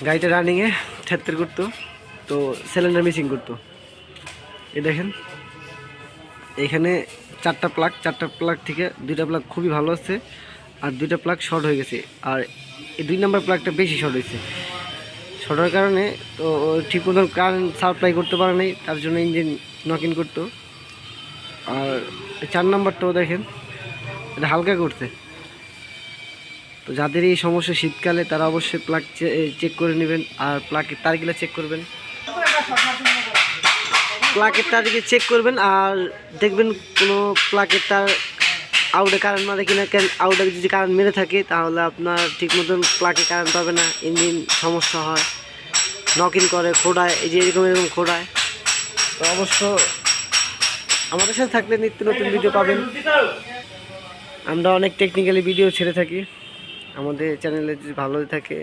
গাড়িটা রানিংয়ে 76 করতো, তো সিলিন্ডার মিসিং করতো। এই দেখেন এখানে চারটা প্লাগ থেকে দুইটা প্লাগ খুবই ভালো আছে, আর দুইটা প্লাগ শর্ট হয়ে গেছে। আর এই 2 নম্বর প্লাগটা বেশি শর্ট হয়েছে। শর্ট হওয়ার কারণে তো ঠিক মতন কারেন্ট সাপ্লাই করতে পারে নাই, তার জন্য ইঞ্জিন নকিং করতো। আর 4 নম্বরটাও দেখেন এটা হালকা করছে। তো যাদের এই সমস্যা শীতকালে তারা অবশ্যই প্লাগ চেক করে নেবেন, আর প্লাগের তারগুলো চেক করবেন, প্লাগের তারকে চেক করবেন। আর দেখবেন কোনো প্লাগের তার আউটে কারেন্ট মারে কিনা, আউটে যদি কারেন্ট মেরে থাকে তাহলে আপনার ঠিক মতন প্লাগে কারেন্ট পাবে না, ইঞ্জিন সমস্যা হয়, নকিং করে, খোঁড়ায়, এই যে এরকম খোঁড়ায়। তো অবশ্য আমাদের সাথে থাকলে নিত্য নতুন ভিডিও পাবেন। আমরা অনেক টেকনিক্যালি ভিডিও ছেড়ে থাকি। আমাদের চ্যানেলে যদি ভালো থাকে